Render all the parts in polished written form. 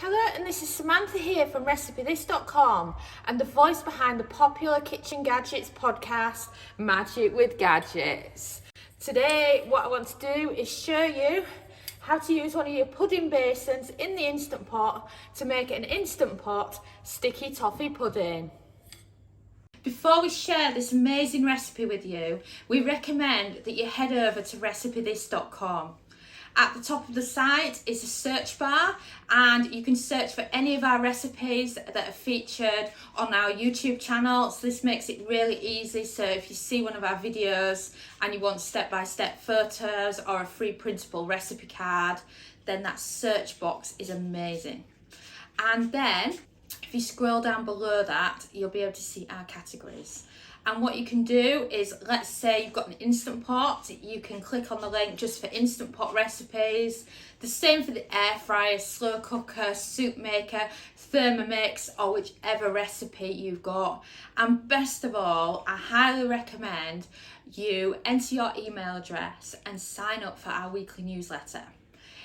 Hello, and this is Samantha here from RecipeThis.com and the voice behind the popular Kitchen Gadgets podcast, Magic with Gadgets. Today, what I want to do is show you how to use one of your pudding basins in the Instant Pot to make an Instant Pot sticky toffee pudding. Before we share this amazing recipe with you, we recommend that you head over to RecipeThis.com. At the top of the site is a search bar, and you can search for any of our recipes that are featured on our YouTube channel. So this makes it really easy. So if you see one of our videos and you want step-by-step photos or a free printable recipe card, then that search box is amazing. And then if you scroll down below that, you'll be able to see our categories. And what you can do is, let's say you've got an Instant Pot, you can click on the link just for Instant Pot recipes. The same for the air fryer, slow cooker, soup maker, Thermomix, or whichever recipe you've got. And best of all, I highly recommend you enter your email address and sign up for our weekly newsletter.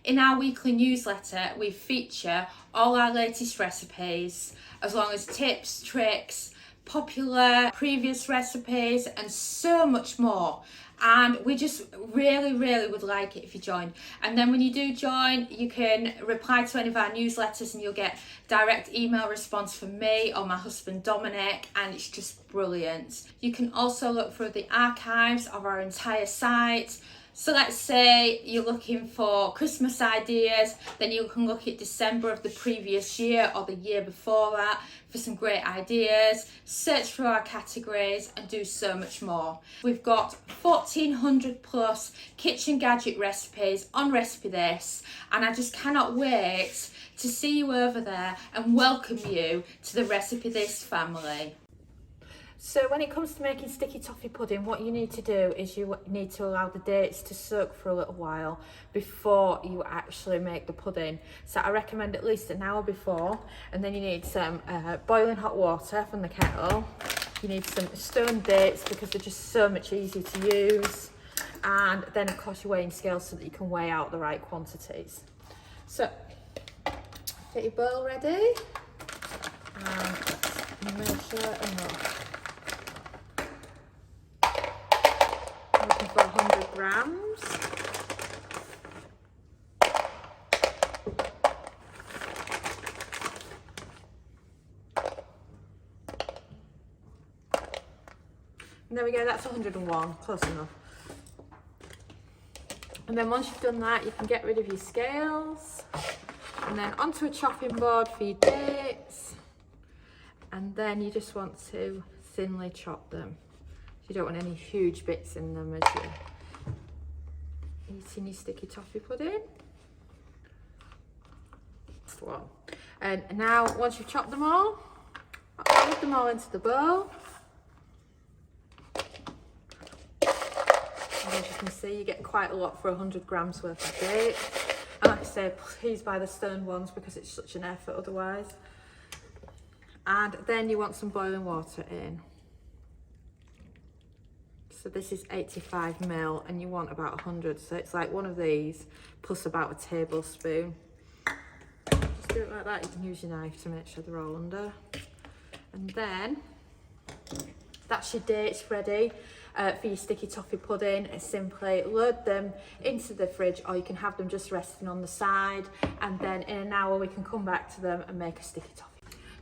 In our weekly newsletter, we feature all our latest recipes, as long as tips, tricks, popular previous recipes, and so much more. And we just really would like it if you join. And then when you do join, you can reply to any of our newsletters and you'll get direct email response from me or my husband Dominic, and it's just brilliant. You can also look through the archives of our entire site. So let's say you're looking for Christmas ideas, then you can look at December of the previous year or the year before that for some great ideas, search for our categories and do so much more. We've got 1,400 plus kitchen gadget recipes on Recipe This, and I just cannot wait to see you over there and welcome you to the Recipe This family. So when it comes to making sticky toffee pudding, what you need to do is you need to allow the dates to soak for a little while before you actually make the pudding. So I recommend at least an hour before, and then you need some boiling hot water from the kettle. You need some stone dates because they're just so much easier to use. And then of course your weighing scale so that you can weigh out the right quantities. So get your bowl ready and measure enough. Looking for 100 grams. And there we go, that's 101, close enough. And then once you've done that, you can get rid of your scales, and then onto a chopping board for your dates. And then you just want to thinly chop them. You don't want any huge bits in them as you're eating your sticky toffee pudding. That's the one. And now, once you've chopped them all, put them all into the bowl. And as you can see, you get quite a lot for 100 grams worth of dates. And like I say, please buy the stone ones because it's such an effort otherwise. And then you want some boiling water in. So this is 85 ml and you want about 100, so it's like one of these plus about a tablespoon. Just do it like that. You can use your knife to make sure they're all under. And then that's your dates ready for your sticky toffee pudding. Simply load them into the fridge, or you can have them just resting on the side, and then in an hour we can come back to them and make a sticky toffee.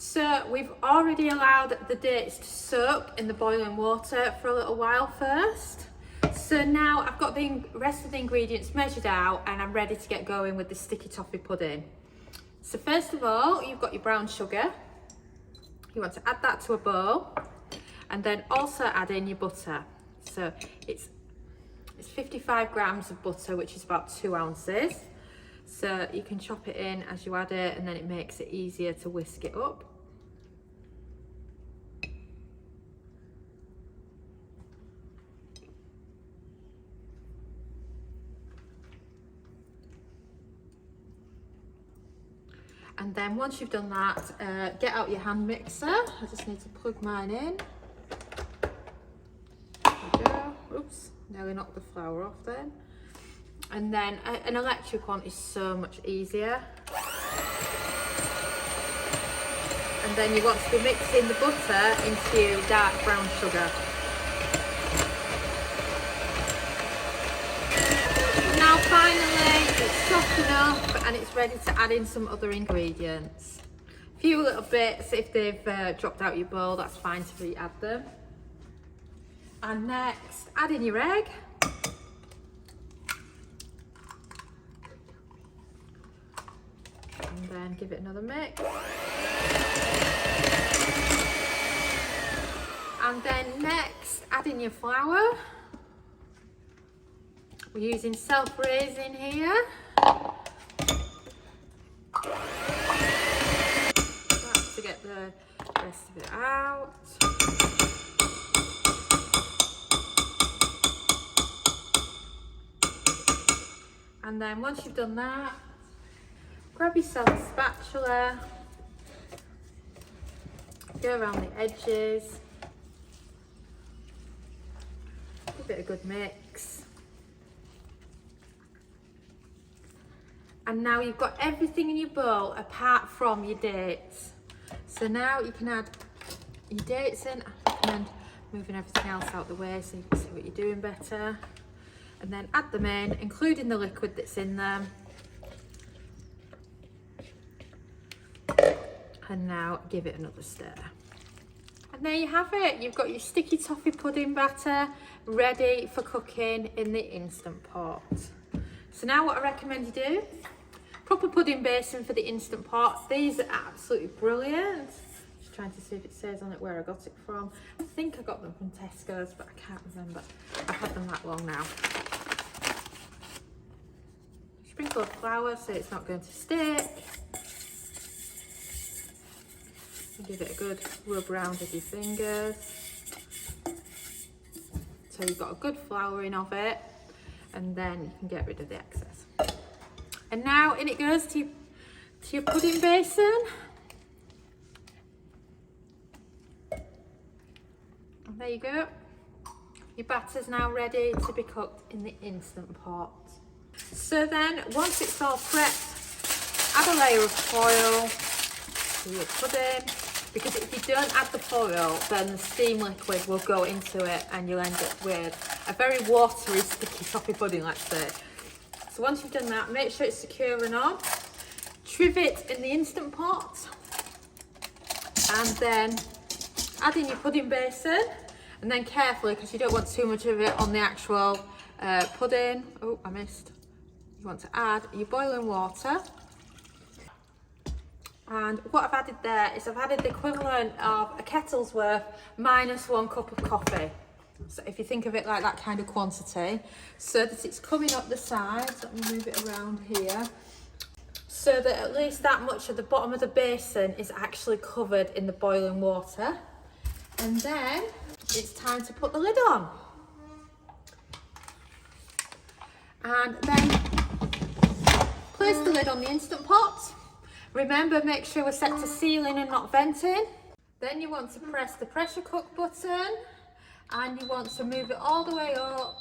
So we've already allowed the dates to soak in the boiling water for a little while first. So now I've got the rest of the ingredients measured out and I'm ready to get going with the sticky toffee pudding. So first of all, you've got your brown sugar. You want to add that to a bowl, and then also add in your butter. So it's 55 grams of butter, which is about 2 ounces. So you can chop it in as you add it, and then it makes it easier to whisk it up. And then once you've done that, get out your hand mixer. I just need to plug mine in. There we go. Oops, nearly knocked the flour off then. And then an electric one is so much easier. then you want to be mixing the butter into your dark brown sugar. Now finally it's soft enough and it's ready to add in some other ingredients. A few little bits, if they've dropped out your bowl, that's fine to re-add them. And next, add in your egg. And then give it another mix. And then next, add in your flour. We're using self-raising here. That's to get the rest of it out. And then once you've done that, grab yourself a spatula, go around the edges, give it a good mix. And now you've got everything in your bowl apart from your dates. So now you can add your dates in. I recommend moving everything else out the way so you can see what you're doing better. And then add them in, including the liquid that's in them. And now give it another stir. And there you have it. You've got your sticky toffee pudding batter ready for cooking in the Instant Pot. So now what I recommend you do, proper pudding basin for the Instant Pot. These are absolutely brilliant. Just trying to see if it says on it where I got it from. I think I got them from Tesco's, but I can't remember. I've had them that long now. Sprinkle of flour so it's not going to stick. Give it a good rub round with your fingers. So you've got a good flouring of it, and then you can get rid of the excess. And now in it goes to your pudding basin. And there you go. Your batter's now ready to be cooked in the Instant Pot. So then, once it's all prepped, add a layer of foil to your pudding, because if you don't add the foil, then the steam liquid will go into it and you'll end up with a very watery, sticky toffee pudding, let's say. So once you've done that, make sure it's secure and on. Trivet in the Instant Pot, and then add in your pudding basin, and then carefully, because you don't want too much of it on the actual pudding. Oh, I missed. You want to add your boiling water. And what I've added there is I've added the equivalent of a kettle's worth minus 1 cup of coffee. So if you think of it like that kind of quantity, so that it's coming up the sides. Let me move it around here. So that at least that much of the bottom of the basin is actually covered in the boiling water. And then it's time to put the lid on. And then place the lid on the Instant Pot. Remember, make sure we're set to sealing and not venting. Then you want to press the pressure cook button, and you want to move it all the way up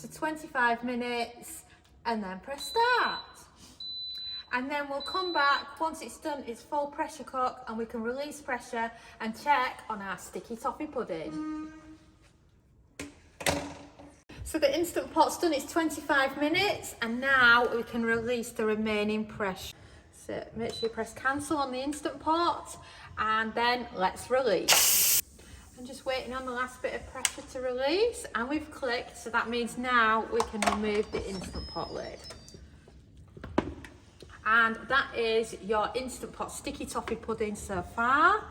to 25 minutes and then press start. And then we'll come back once it's done its full pressure cook, and we can release pressure and check on our sticky toffee pudding. So the Instant Pot's done its 25 minutes, and now we can release the remaining pressure. So make sure you press cancel on the Instant Pot, and then let's release. I'm just waiting on the last bit of pressure to release, and we've clicked, so that means now we can remove the Instant Pot lid. And that is your Instant Pot sticky toffee pudding so far.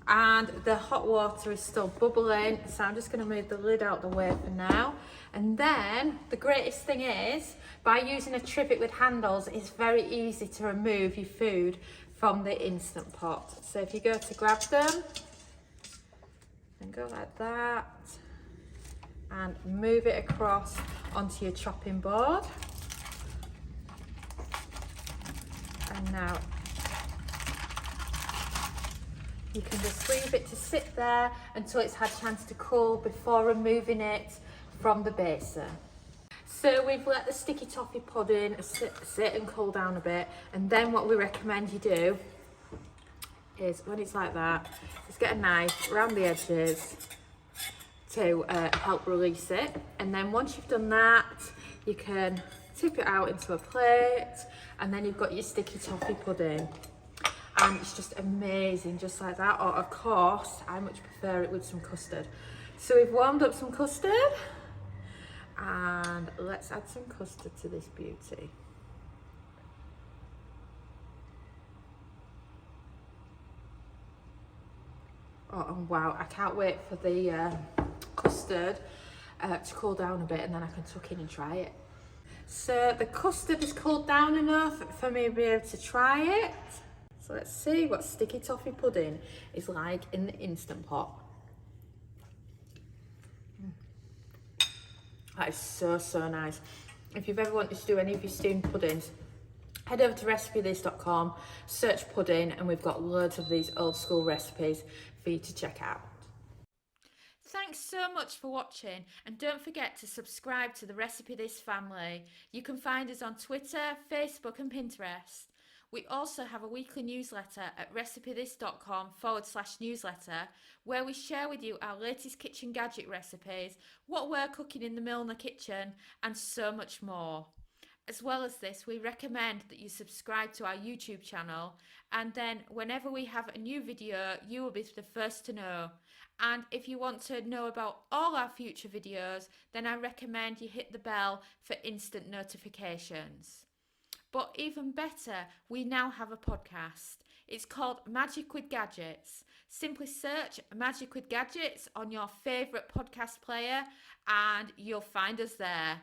And the hot water is still bubbling, so I'm just going to move the lid out the way for now. And then the greatest thing is, by using a trivet with handles, it's very easy to remove your food from the Instant Pot. So if you go to grab them, and go like that, and move it across onto your chopping board. And now you can just leave it to sit there until it's had a chance to cool before removing it from the basin. So we've let the sticky toffee pudding sit and cool down a bit, and then what we recommend you do is when it's like that, just get a knife around the edges to help release it. And then once you've done that, you can tip it out into a plate, and then you've got your sticky toffee pudding. And it's just amazing, just like that. Or of course, I much prefer it with some custard. So we've warmed up some custard, and let's add some custard to this beauty. Oh, and wow, I can't wait for the custard to cool down a bit, and then I can tuck in and try it. So the custard has cooled down enough for me to be able to try it. So let's see what sticky toffee pudding is like in the Instant Pot. That is so nice. If you've ever wanted to do any of your steamed puddings, head over to recipethis.com, search pudding, and we've got loads of these old school recipes for you to check out. Thanks so much for watching, and don't forget to subscribe to the Recipe This family. You can find us on Twitter, Facebook and Pinterest. We also have a weekly newsletter at recipethis.com/newsletter, where we share with you our latest kitchen gadget recipes, what we're cooking in the Milner kitchen, and so much more. As well as this, we recommend that you subscribe to our YouTube channel, and then whenever we have a new video, you will be the first to know. And if you want to know about all our future videos, then I recommend you hit the bell for instant notifications. But even better, we now have a podcast. It's called Magic with Gadgets. Simply search Magic with Gadgets on your favourite podcast player and you'll find us there.